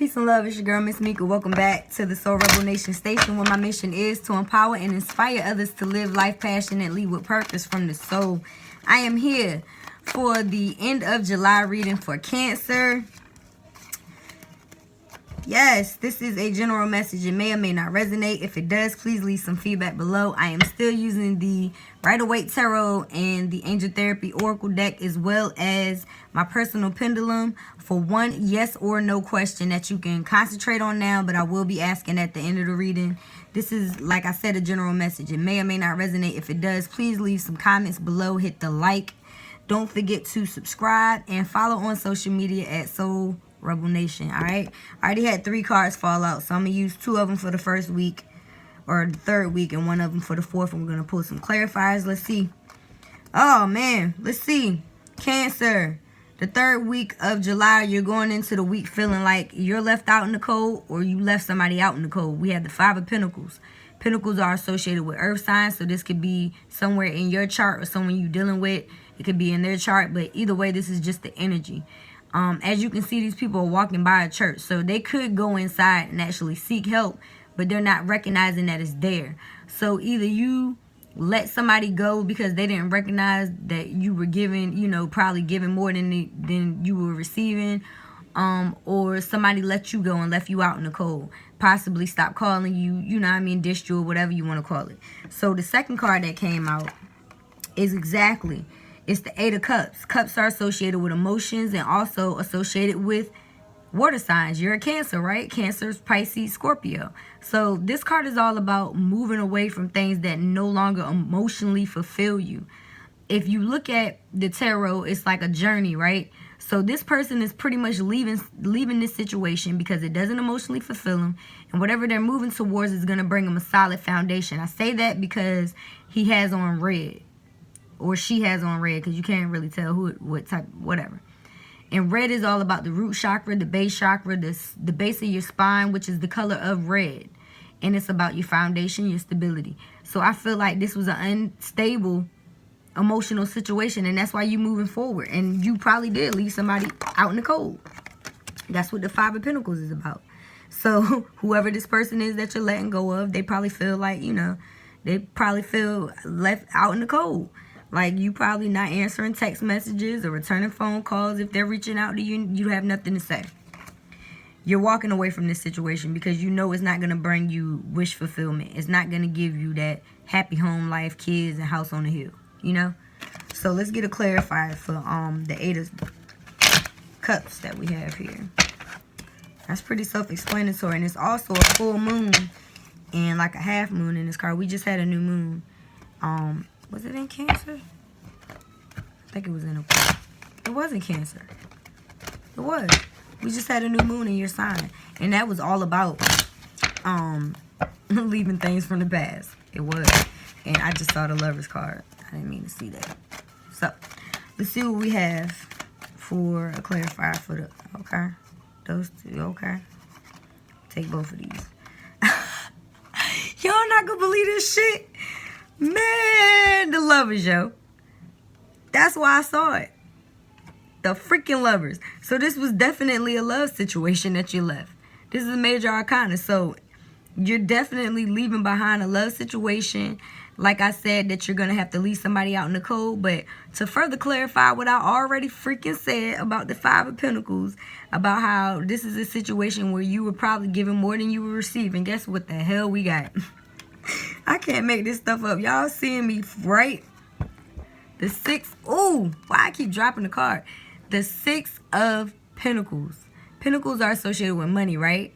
Peace and love, it's your girl, Miss Mika. Welcome back to the Soul Rebel Nation station, where my mission is to empower and inspire others to live life passionately with purpose from the soul. I am here for the end of July reading for Cancer. Yes, this is a general message. It may or may not resonate. If it does, please leave some feedback below. I am still using the Rider-Waite Tarot and the Angel Therapy Oracle deck, as well as my personal pendulum, for one yes or no question that you can concentrate on now, but I will be asking at the end of the reading. This is, like I said, a general message. It may or may not resonate. If it does, please leave some comments below. Hit the like. Don't forget to subscribe and follow on social media at Soul Rebel Nation. Alright, I already had 3 cards fall out, so I'm gonna use 2 of them for the first week or the third week and 1 of them for the fourth. I'm gonna pull some clarifiers. Let's see. Oh man, let's see. Cancer, the third week of July, you're going into the week feeling like you're left out in the cold, or you left somebody out in the cold. We have the 5 of Pentacles. Pentacles are associated with earth signs, so this could be somewhere in your chart or someone you're dealing with. It could be in their chart, but either way, this is just the energy. As you can see, these people are walking by a church, so they could go inside and actually seek help, but they're not recognizing that it's there. So either you let somebody go because they didn't recognize that you were giving, probably giving more than you were receiving, or somebody let you go and left you out in the cold, possibly stopped calling you, dissed you, or whatever you want to call it. So the second card that came out is it's the 8 of Cups. Cups are associated with emotions and also associated with water signs. You're a Cancer, right? Cancer's Pisces, Scorpio. So this card is all about moving away from things that no longer emotionally fulfill you. If you look at the tarot, it's like a journey, right? So this person is pretty much leaving this situation because it doesn't emotionally fulfill them, and whatever they're moving towards is going to bring them a solid foundation. I say that because he has on red, or she has on red, because you can't really tell what type, whatever. And red is all about the root chakra, the base chakra, the base of your spine, which is the color of red. And it's about your foundation, your stability. So I feel like this was an unstable emotional situation, and that's why you're moving forward. And you probably did leave somebody out in the cold. That's what the 5 of Pentacles is about. So whoever this person is that you're letting go of, they probably feel like, they probably feel left out in the cold. Like, you probably not answering text messages or returning phone calls. If they're reaching out to you, you have nothing to say. You're walking away from this situation because you know it's not going to bring you wish fulfillment. It's not going to give you that happy home life, kids, and house on the hill, So let's get a clarifier for the 8 of Cups that we have here. That's pretty self-explanatory. And it's also a full moon and like a half moon in this card. We just had a new moon. Was it in Cancer? I think it was in it wasn't Cancer. It was. We just had a new moon in your sign. And that was all about leaving things from the past. It was. And I just saw the Lover's card. I didn't mean to see that. So, let's see what we have for a clarifier for the, okay. Those 2, okay. Take both of these. Y'all not gonna believe this shit. Man, the Lovers, yo. That's why I saw it. The freaking Lovers. So this was definitely a love situation that you left. This is a major arcana. So you're definitely leaving behind a love situation. Like I said, that you're going to have to leave somebody out in the cold. But to further clarify what I already freaking said about the 5 of Pentacles, about how this is a situation where you were probably giving more than you were receiving. Guess what the hell we got? I can't make this stuff up. Y'all seeing me, right? The 6. Ooh, why I keep dropping the card? The 6 of Pentacles. Pentacles are associated with money, right?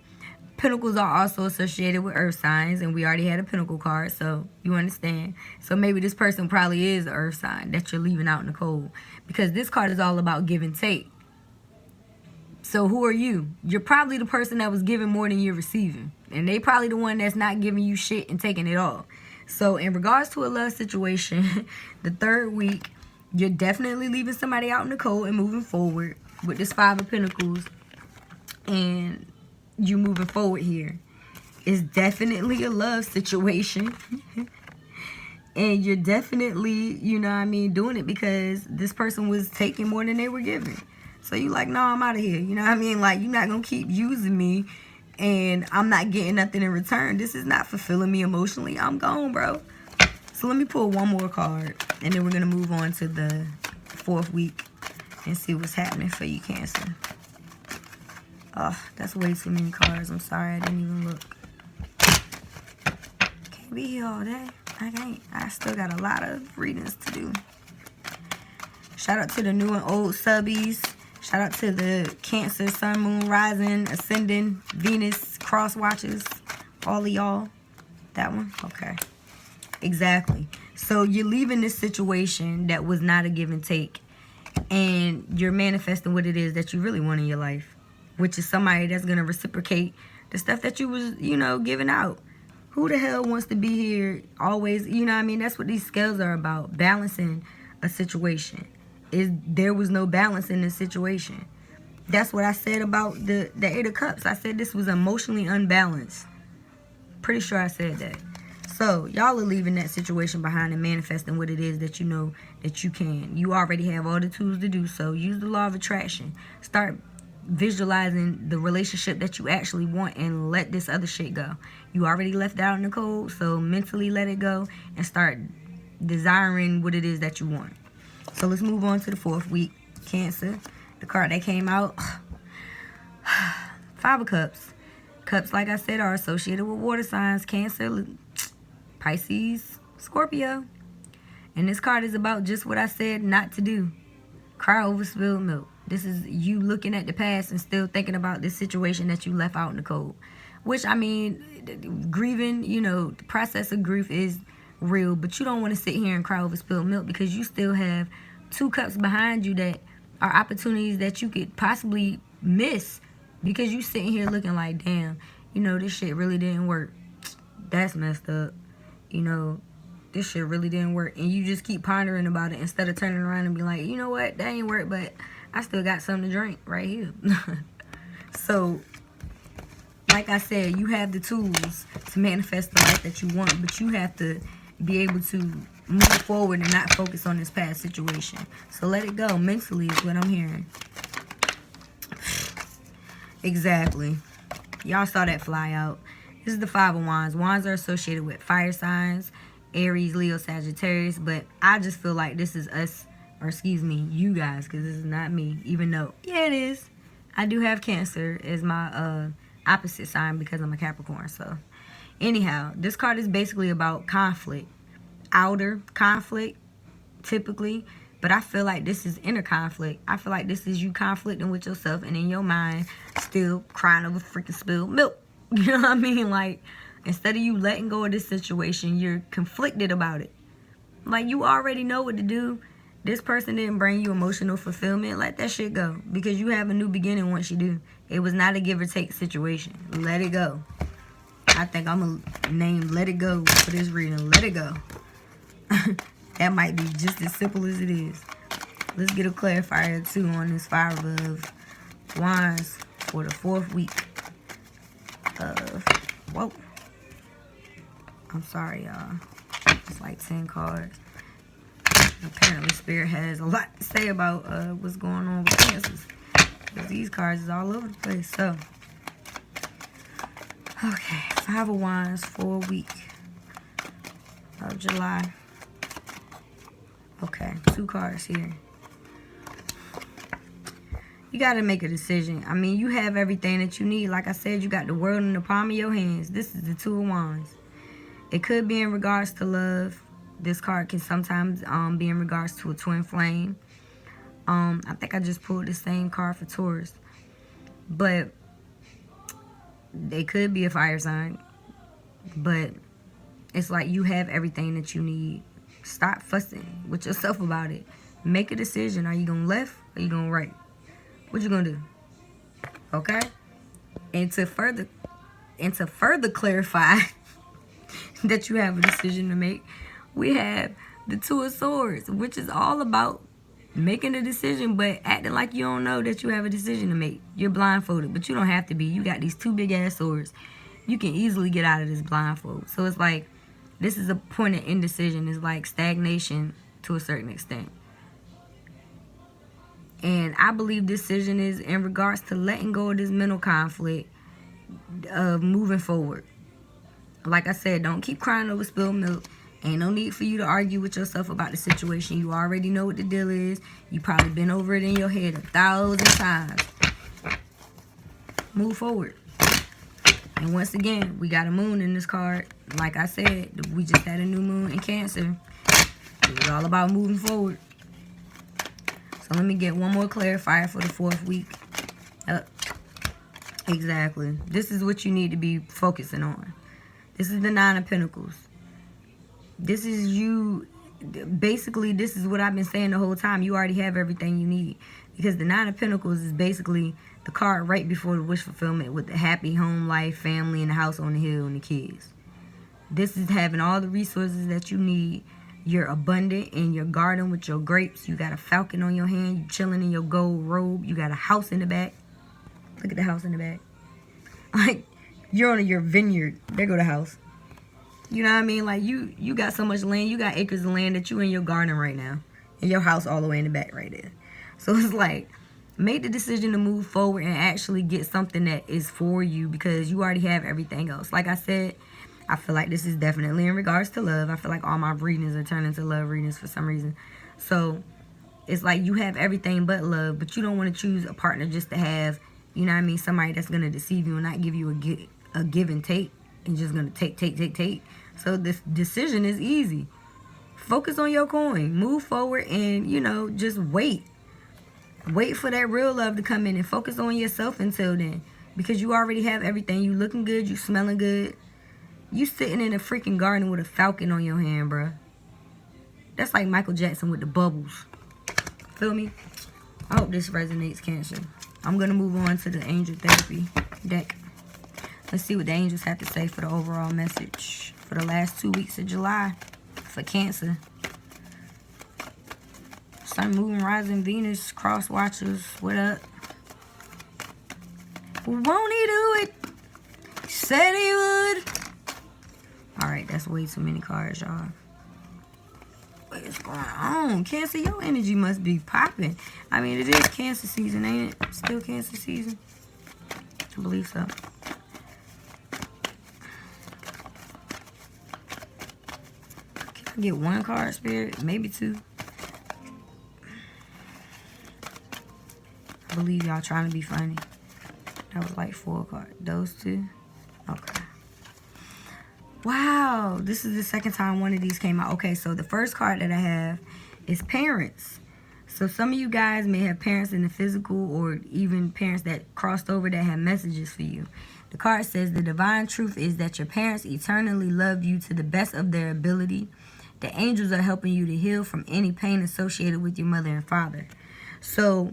Pentacles are also associated with earth signs, and we already had a Pentacle card, so you understand. So maybe this person probably is an earth sign that you're leaving out in the cold, because this card is all about give and take. So who are you? You're probably the person that was giving more than you're receiving. And they probably the one that's not giving you shit and taking it all. So in regards to a love situation, the third week, you're definitely leaving somebody out in the cold and moving forward with this 5 of Pentacles. And you moving forward here. It's definitely a love situation. And you're definitely, doing it because this person was taking more than they were giving. So you like, no, I'm out of here. You know what I mean? Like, you're not going to keep using me and I'm not getting nothing in return. This is not fulfilling me emotionally. I'm gone, bro. So let me pull one more card, and then we're going to move on to the 4th week and see what's happening for you, Cancer. Oh, that's way too many cards. I'm sorry, I didn't even look. Can't be here all day. I can't. I still got a lot of readings to do. Shout out to the new and old subbies. Shout out to the Cancer, Sun, Moon, Rising, Ascending, Venus, Cross Watchers. All of y'all. That one? Okay. Exactly. So you're leaving this situation that was not a give and take. And you're manifesting what it is that you really want in your life. Which is somebody that's going to reciprocate the stuff that you was, you know, giving out. Who the hell wants to be here always? You know what I mean? That's what these scales are about. Balancing a situation. There was no balance in this situation. That's what I said about the 8 of Cups. I said this was emotionally unbalanced. Pretty sure I said that. So y'all are leaving that situation behind and manifesting what it is that you know that you can. You already have all the tools to do so. Use the law of attraction. Start visualizing the relationship that you actually want and let this other shit go. You already left out in the cold, so mentally let it go and start desiring what it is that you want. So let's move on to the 4th week, Cancer. The card that came out, 5 of Cups. Cups, like I said, are associated with water signs, Cancer, Pisces, Scorpio. And this card is about just what I said not to do. Cry over spilled milk. This is you looking at the past and still thinking about this situation that you left out in the cold. Which, I mean, grieving, you know, the process of grief is real, but you don't want to sit here and cry over spilled milk because you still have 2 cups behind you that are opportunities that you could possibly miss because you sitting here looking like, damn, you know, this shit really didn't work. That's messed up. You know, this shit really didn't work. And you just keep pondering about it instead of turning around and be like, you know what, that ain't work, but I still got something to drink right here. So, like I said, you have the tools to manifest the life that you want, but you have to be able to move forward and not focus on this past situation. So let it go mentally is what I'm hearing. Exactly. Y'all saw that fly out. This is the 5 of Wands. Wands are associated with fire signs, Aries, Leo, Sagittarius. But I just feel like this is us, or excuse me, you guys, because this is not me. Even though, yeah, it is. I do have Cancer as my opposite sign because I'm a Capricorn. So anyhow, this card is basically about conflict. Outer conflict, typically. But I feel like this is inner conflict. I feel like this is you conflicting with yourself and in your mind still crying over freaking spilled milk. You know what I mean? Like, instead of you letting go of this situation, you're conflicted about it. Like, you already know what to do. This person didn't bring you emotional fulfillment. Let that shit go. Because you have a new beginning once you do. It was not a give or take situation. Let it go. I think I'm going to name Let It Go for this reading. Let it go. That might be just as simple as it is. Let's get a clarifier too on this 5 of Wands for the 4th week of, whoa. I'm sorry, y'all. It's like 10 cards. Apparently Spirit has a lot to say about what's going on with Cancers. Because these cards is all over the place. So, okay. 5 of Wands for a week of July. Okay, 2 cards here. You got to make a decision. I mean, you have everything that you need. Like I said, you got the world in the palm of your hands. This is the 2 of Wands. It could be in regards to love. This card can sometimes be in regards to a twin flame. I think I just pulled the same card for Taurus. But they could be a fire sign. But it's like you have everything that you need. Stop fussing with yourself about it. Make a decision. Are you going left or you going right? What you going to do? Okay? And to further clarify that you have a decision to make, we have the 2 of Swords, which is all about making a decision, but acting like you don't know that you have a decision to make. You're blindfolded, but you don't have to be. You got these 2 big-ass swords. You can easily get out of this blindfold. So it's like, this is a point of indecision. It's like stagnation to a certain extent. And I believe decision is in regards to letting go of this mental conflict of moving forward. Like I said, don't keep crying over spilled milk. Ain't no need for you to argue with yourself about the situation. You already know what the deal is. You probably been over it in your head 1,000 times. Move forward. And once again, we got a moon in this card. Like I said, we just had a new moon in Cancer. It's all about moving forward. So let me get one more clarifier for the 4th week. Exactly. This is what you need to be focusing on. This is the 9 of Pentacles. This is you. Basically, this is what I've been saying the whole time. You already have everything you need. Because the 9 of Pentacles is basically the card right before the wish fulfillment with the happy home life, family, and the house on the hill and the kids. This is having all the resources that you need. You're abundant in your garden with your grapes. You got a falcon on your hand. You chilling in your gold robe. You got a house in the back. Look at the house in the back. Like, you're on your vineyard. There go the house. You know what I mean? Like, you got so much land. You got acres of land that you in your garden right now. And your house all the way in the back right there. So it's like, make the decision to move forward and actually get something that is for you, because you already have everything else. Like I said, I feel like this is definitely in regards to love. I feel like all my readings are turning into love readings for some reason. So it's like you have everything but love, but you don't want to choose a partner just to have, you know what I mean, somebody that's going to deceive you and not give you a give and take, and just going to take. So this decision is easy. Focus on your coin. Move forward and, you know, just wait. Wait for that real love to come in, and focus on yourself until then. Because you already have everything. You looking good. You smelling good. You sitting in a freaking garden with a falcon on your hand, bruh. That's like Michael Jackson with the bubbles. Feel me? I hope this resonates, Cancer. I'm going to move on to the Angel Therapy deck. Let's see what the angels have to say for the overall message for the last 2 weeks of July for Cancer. Sun, Moon, Rising, Venus, Cross Watchers, what up? Won't he do it? Said he would. Alright, that's way too many cards, y'all. What is going on? Cancer, your energy must be popping. I mean, it is Cancer season, ain't it? Still Cancer season? I believe so. Can I get one card, Spirit? Maybe two. I believe y'all trying to be funny. That was like 4 cards. Those two? Okay. Wow. This is the second time one of these came out. Okay, so the first card that I have is parents. So some of you guys may have parents in the physical, or even parents that crossed over that have messages for you. The card says, the divine truth is that your parents eternally love you to the best of their ability. The angels are helping you to heal from any pain associated with your mother and father. So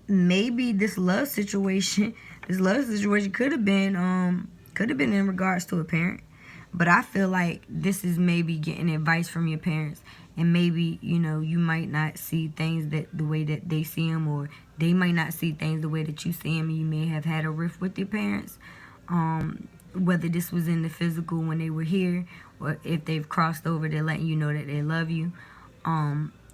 maybe this love situation could have been in regards to a parent. But I feel like this is maybe getting advice from your parents. And maybe, you know, you might not see things the way that they see them, or they might not see things the way that you see them. And you may have had a rift with your parents. Whether this was in the physical when they were here, or if they've crossed over, they're letting you know that they love you.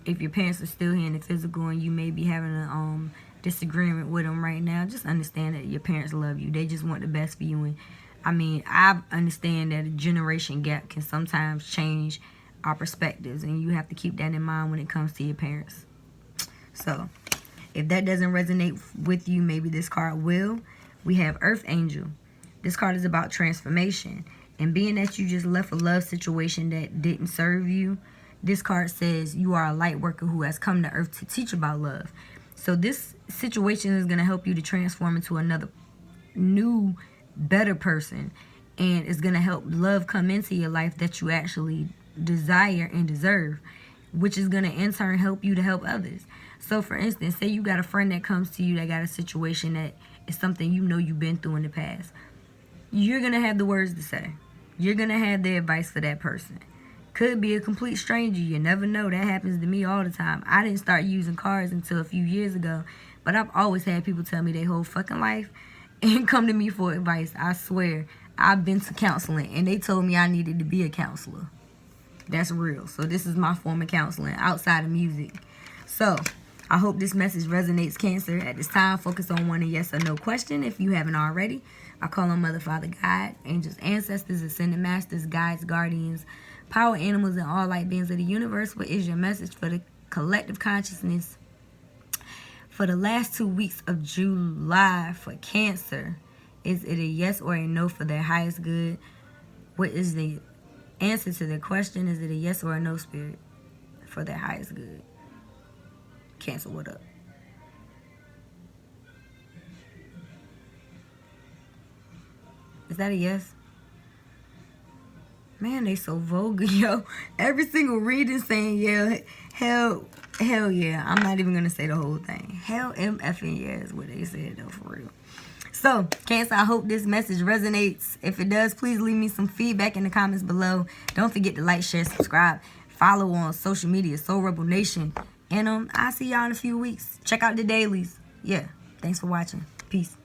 If your parents are still here in the physical and you may be having a disagreement with them right now, just understand that your parents love you. They just want the best for you. And I mean, I understand that a generation gap can sometimes change our perspectives, and you have to keep that in mind when it comes to your parents. So if that doesn't resonate with you, maybe this card will. We have Earth Angel. This card is about transformation, and being that you just left a love situation that didn't serve you, this card says you are a light worker who has come to Earth to teach about love. So this situation is going to help you to transform into another new, better person, and it's going to help love come into your life that you actually desire and deserve, which is going to in turn help you to help others. So for instance, say you got a friend that comes to you that got a situation that is something you know you've been through in the past. You're going to have the words to say. You're going to have the advice for that person. Could be a complete stranger. You never know. That happens to me all the time. I didn't start using cards until a few years ago, but I've always had people tell me their whole fucking life and come to me for advice. I swear, I've been to counseling, and they told me I needed to be a counselor. That's real. So this is my form of counseling outside of music. So I hope this message resonates, Cancer. At this time, focus on one yes or no question if you haven't already. I call on Mother, Father, God, angels, ancestors, ascended masters, guides, guardians, power animals, and all light beings of the universe. What is your message for the collective consciousness for the last 2 weeks of July for Cancer? Is it a yes or a no for their highest good? What is the answer to the question? Is it a yes or a no, Spirit, for their highest good? Cancer, what up? Is that a yes? Man, they so vulgar, yo. Every single reading saying, yeah, hell yeah. I'm not even going to say the whole thing. Hell MFing yeah is what they said, though, for real. So, Cancer, I hope this message resonates. If it does, please leave me some feedback in the comments below. Don't forget to like, share, subscribe. Follow on social media, Soul Rebel Nation. And I'll see y'all in a few weeks. Check out the dailies. Yeah. Thanks for watching. Peace.